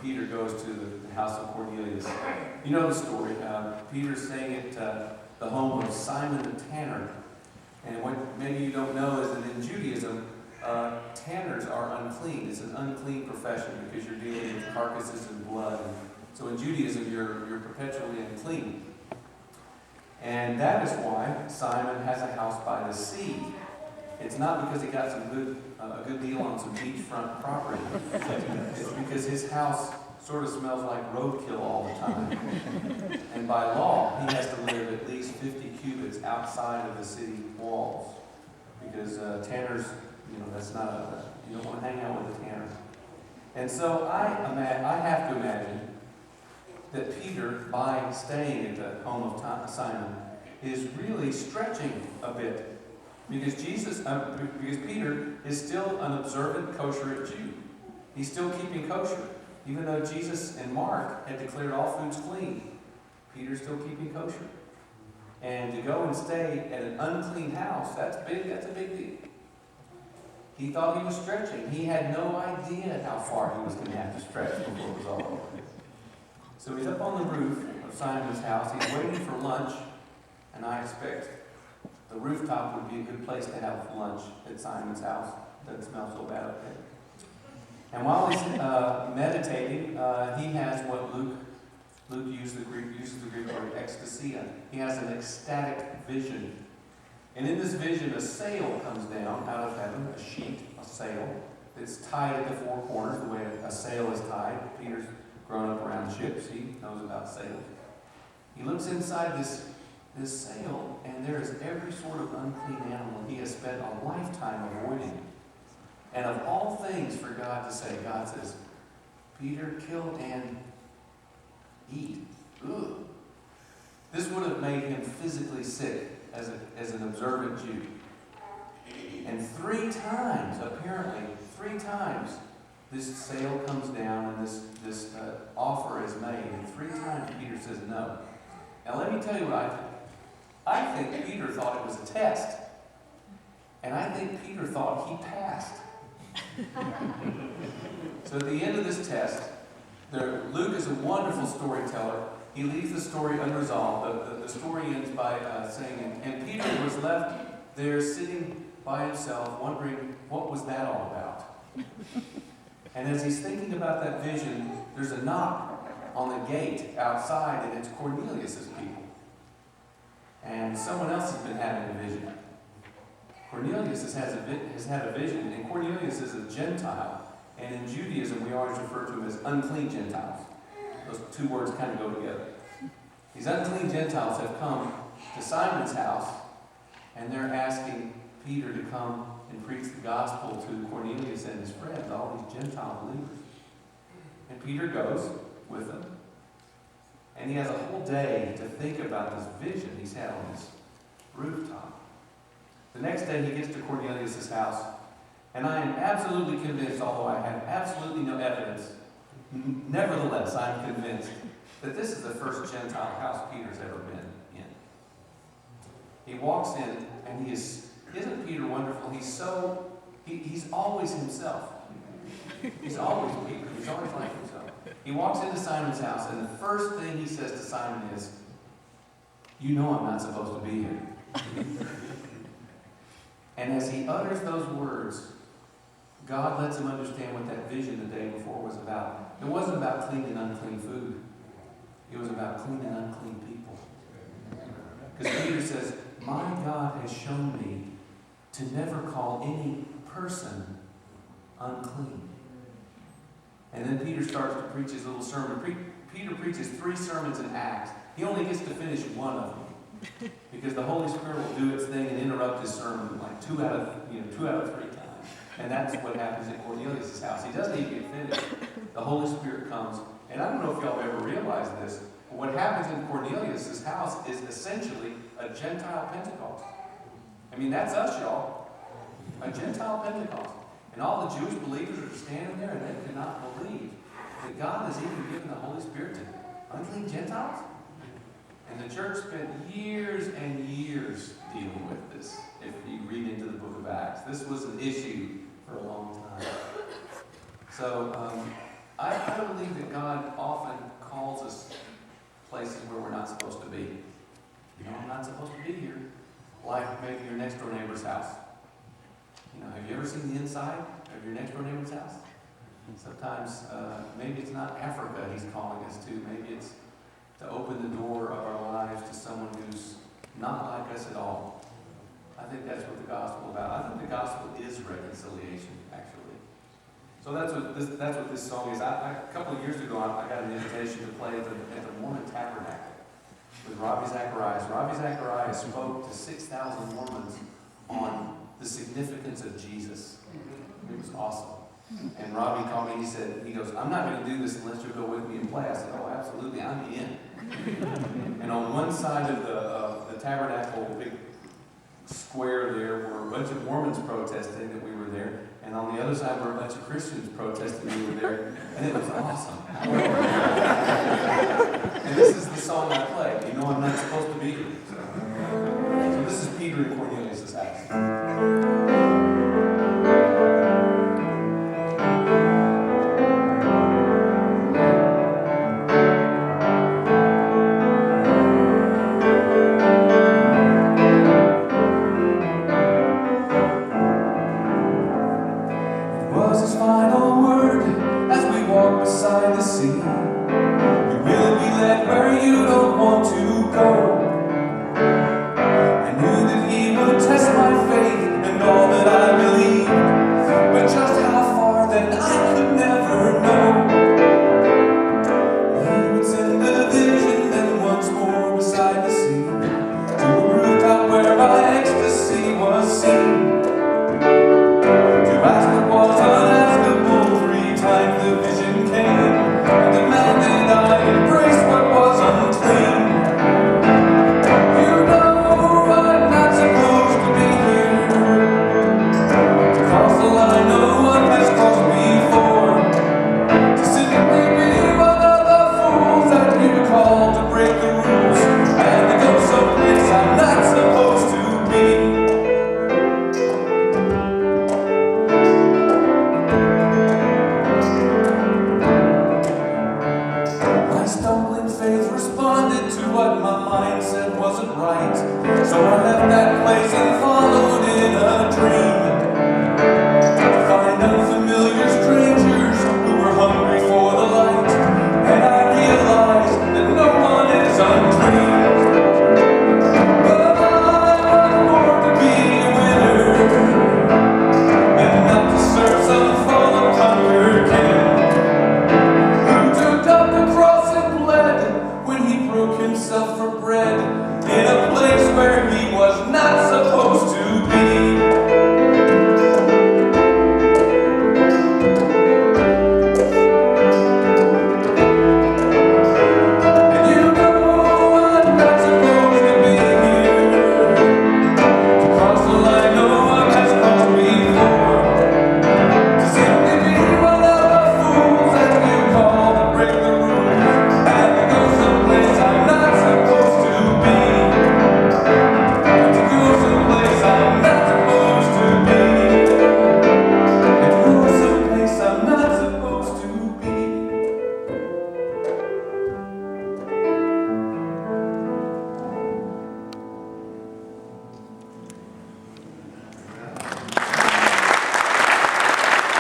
Peter goes to the house of Cornelius. You know the story. Peter's staying at the home of Simon the tanner. And what maybe you don't know is that in Judaism, tanners are unclean. It's an unclean profession because you're dealing with carcasses and blood. And so in Judaism, you're perpetually unclean. And that is why Simon has a house by the sea. It's not because he got a good deal on some beachfront property. It's because his house sort of smells like roadkill all the time. And by law, he has to live at least 50 cubits outside of the city walls. Because tanners, that's not you don't want to hang out with a tanner. And so I have to imagine that Peter, by staying at the home of Simon, is really stretching a bit. Because Peter is still an observant kosher Jew. He's still keeping kosher. Even though Jesus and Mark had declared all foods clean, Peter's still keeping kosher. And to go and stay at an unclean house, that's a big deal. He thought he was stretching. He had no idea how far he was going to have to stretch before it was all over. So he's up on the roof of Simon's house. He's waiting for lunch, and I expect the rooftop would be a good place to have lunch at Simon's house. It doesn't smell so bad up there. And while he's meditating, he has what Luke uses the Greek word ecstasia. He has an ecstatic vision. And in this vision, a sail comes down out of heaven, a sheet, a sail, that's tied at the four corners, the way a sail is tied. Peter's grown up around ships. He knows about sails. He looks inside this sail, and there is every sort of unclean animal he has spent a lifetime avoiding. And of all things for God to say, God says, Peter, kill and eat. Ugh. This would have made him physically sick as an observant Jew. And three times, this sail comes down and this offer is made. And three times Peter says no. Now let me tell you what I think. I think Peter thought it was a test. And I think Peter thought he passed. So at the end of this test, Luke is a wonderful storyteller. He leaves the story unresolved. The story ends by saying, and Peter was left there sitting by himself, wondering what was that all about. And as he's thinking about that vision, there's a knock on the gate outside, and it's Cornelius' people. And someone else has been having a vision. Cornelius has had a vision, and Cornelius is a Gentile. And in Judaism, we always refer to him as unclean Gentiles. Those two words kind of go together. These unclean Gentiles have come to Simon's house, and they're asking Peter to come and preach the gospel to Cornelius and his friends, all these Gentile believers. And Peter goes with them. And he has a whole day to think about this vision he's had on this rooftop. The next day he gets to Cornelius' house, and I am absolutely convinced, although I have absolutely no evidence, nevertheless I'm convinced that this is the first Gentile house Peter's ever been in. He walks in, and isn't Peter wonderful? He's always himself. He's always Peter. He's always like himself. He walks into Simon's house, and the first thing he says to Simon is, "You know I'm not supposed to be here." And as he utters those words, God lets him understand what that vision the day before was about. It wasn't about clean and unclean food. It was about clean and unclean people. Because Peter says, my God has shown me to never call any person unclean. And then Peter starts to preach his little sermon. Peter preaches 3 sermons in Acts. He only gets to finish one of them. Because the Holy Spirit will do its thing and interrupt his sermon like 2 out of 3 times. And that's what happens at Cornelius' house. He doesn't even get finished. The Holy Spirit comes. And I don't know if y'all have ever realized this, but what happens in Cornelius' house is essentially a Gentile Pentecost. I mean, that's us, y'all. A Gentile Pentecost. And all the Jewish believers are standing there and they cannot believe that God has even given the Holy Spirit to unclean Gentiles. And the church spent years and years dealing with this, if you read into the book of Acts. This was an issue for a long time. So, I believe that God often calls us places where we're not supposed to be. You know, I'm not supposed to be here. Like maybe your next door neighbor's house. You know, have you ever seen the inside of your next door neighbor's house? Sometimes, maybe it's not Africa he's calling us to. Maybe it's to open the door of our lives to someone who's not like us at all. I think that's what the gospel is about. I think the gospel is reconciliation, actually. So that's what this song is. A couple of years ago, I got an invitation to play at the Mormon Tabernacle with Ravi Zacharias. Ravi Zacharias spoke to 6,000 Mormons on the significance of Jesus. It was awesome. And Robbie called me, he goes, I'm not going to do this unless you go with me and play. I said, oh, absolutely, I'm in. And on one side of the tabernacle, big square there, were a bunch of Mormons protesting that we were there. And on the other side were a bunch of Christians protesting we were there. And it was awesome. And this is the song I play. You know I'm not supposed to be here. So this is Peter and Cornelius' house. Beside the sea, you will be led where you don't want to go.